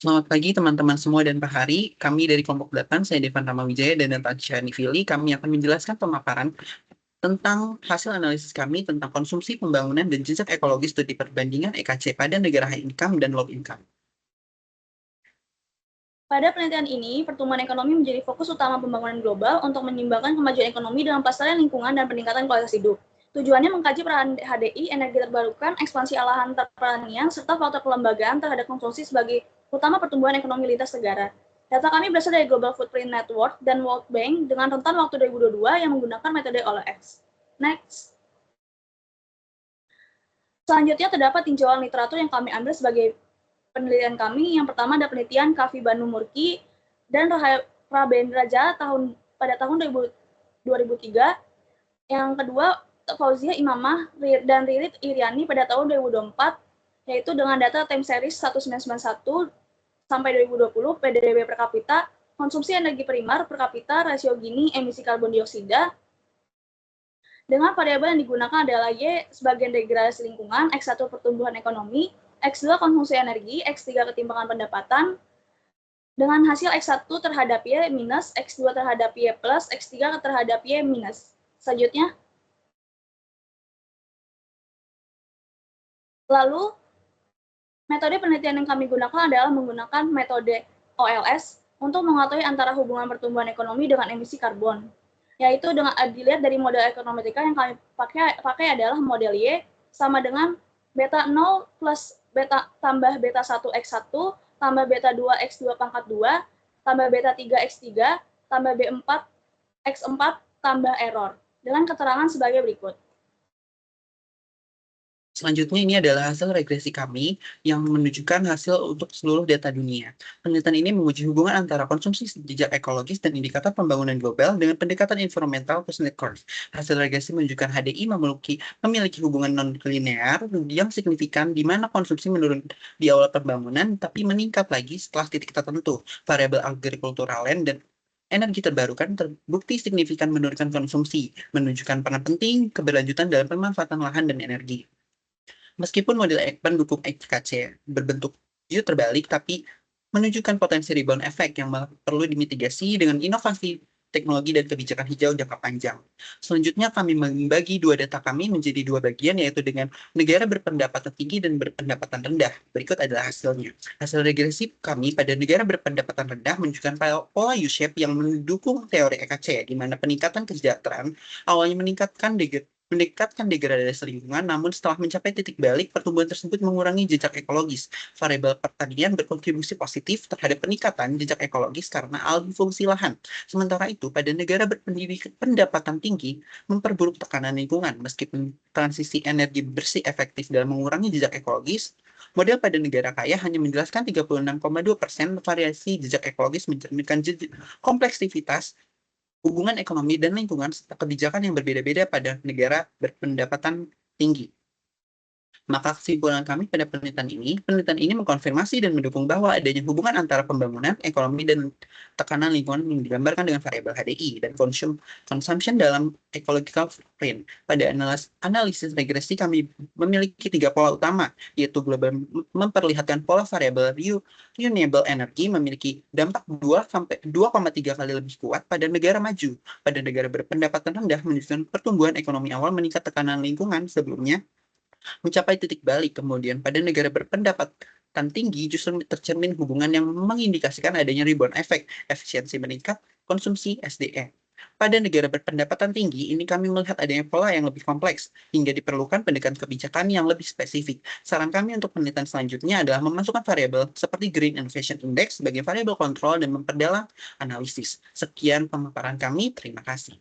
Selamat pagi teman-teman semua dan Pak Hari. Kami dari kelompok 8, saya Devan Ramawijaya dan Natasha Nifili. Kami akan menjelaskan pemaparan tentang hasil analisis kami tentang konsumsi pembangunan dan jejak ekologis studi perbandingan EKC pada negara high income dan low income. Pada penelitian ini, pertumbuhan ekonomi menjadi fokus utama pembangunan global untuk menyeimbangkan kemajuan ekonomi dengan pelestarian lingkungan dan peningkatan kualitas hidup. Tujuannya mengkaji peran HDI, energi terbarukan, ekspansi lahan pertanian, serta faktor kelembagaan terhadap konsumsi sebagai utama pertumbuhan ekonomi lintas negara. Data kami berasal dari Global Footprint Network dan World Bank dengan rentan waktu 2022 yang menggunakan metode OLX. Next. Selanjutnya terdapat tinjauan literatur yang kami ambil sebagai penelitian kami. Yang pertama ada penelitian Kavi Banu Murki dan Rabendraja pada tahun 2003. Yang kedua Fauzia Imamah dan Ririt Iriani pada tahun 2024, yaitu dengan data time series 1991 sampai 2020 PDB per kapita, konsumsi energi primer per kapita, rasio Gini, emisi karbon dioksida. Dengan variabel yang digunakan adalah Y sebagai degradasi lingkungan, X1 pertumbuhan ekonomi, X2 konsumsi energi, X3 ketimpangan pendapatan, dengan hasil X1 terhadap Y minus, X2 terhadap Y plus, X3 terhadap Y minus. Selanjutnya, lalu metode penelitian yang kami gunakan adalah menggunakan metode OLS untuk mengetahui antara hubungan pertumbuhan ekonomi dengan emisi karbon. Yaitu dengan dilihat dari model ekonometrika yang kami pakai adalah model Y sama dengan beta 0 plus beta tambah beta 1 X1 tambah beta 2 X2 pangkat 2 tambah beta 3 X3 tambah B4 X4 tambah error dengan keterangan sebagai berikut. Selanjutnya ini adalah hasil regresi kami yang menunjukkan hasil untuk seluruh data dunia. Penelitian ini menguji hubungan antara konsumsi jejak ekologis dan indikator pembangunan global dengan pendekatan environmental personal curve. Hasil regresi menunjukkan HDI memiliki hubungan non-linear yang signifikan di mana konsumsi menurun di awal pembangunan tapi meningkat lagi setelah titik tertentu. Variabel agrikultural land dan energi terbarukan terbukti signifikan menurunkan konsumsi, menunjukkan peran penting keberlanjutan dalam pemanfaatan lahan dan energi. Meskipun model pendukung EKC berbentuk view terbalik, tapi menunjukkan potensi rebound effect yang perlu dimitigasi dengan inovasi teknologi dan kebijakan hijau jangka panjang. Selanjutnya kami membagi dua data kami menjadi dua bagian, yaitu dengan negara berpendapatan tinggi dan berpendapatan rendah. Berikut adalah hasilnya. Hasil regresi kami pada negara berpendapatan rendah menunjukkan pola U-shape yang mendukung teori EKC, di mana peningkatan kesejahteraan awalnya meningkatkan degradasi lingkungan, namun setelah mencapai titik balik, pertumbuhan tersebut mengurangi jejak ekologis. Variabel pertanian berkontribusi positif terhadap peningkatan jejak ekologis karena alih fungsi lahan. Sementara itu, pada negara berpendapatan tinggi, memperburuk tekanan lingkungan. Meskipun transisi energi bersih efektif dalam mengurangi jejak ekologis, model pada negara kaya hanya menjelaskan 36,2% variasi jejak ekologis mencerminkan kompleksivitas hubungan ekonomi dan lingkungan serta kebijakan yang berbeda-beda pada negara berpendapatan tinggi. Maka kesimpulan kami pada penelitian ini mengkonfirmasi dan mendukung bahwa adanya hubungan antara pembangunan, ekonomi, dan tekanan lingkungan yang digambarkan dengan variabel HDI dan consumption dalam ecological footprint. Pada analisis regresi kami memiliki tiga pola utama, yaitu global memperlihatkan pola variabel renewable energy memiliki dampak 2,3 kali lebih kuat pada negara maju. Pada negara berpendapatan rendah menunjukkan pertumbuhan ekonomi awal meningkat tekanan lingkungan sebelumnya mencapai titik balik. Kemudian pada negara berpendapatan tinggi justru tercermin hubungan yang mengindikasikan adanya rebound effect, efisiensi meningkat, konsumsi SDE. Pada negara berpendapatan tinggi, ini kami melihat adanya pola yang lebih kompleks, hingga diperlukan pendekatan kebijakan yang lebih spesifik. Saran kami untuk penelitian selanjutnya adalah memasukkan variabel seperti Green Innovation Index sebagai variabel kontrol dan memperdalam analisis. Sekian pemaparan kami, terima kasih.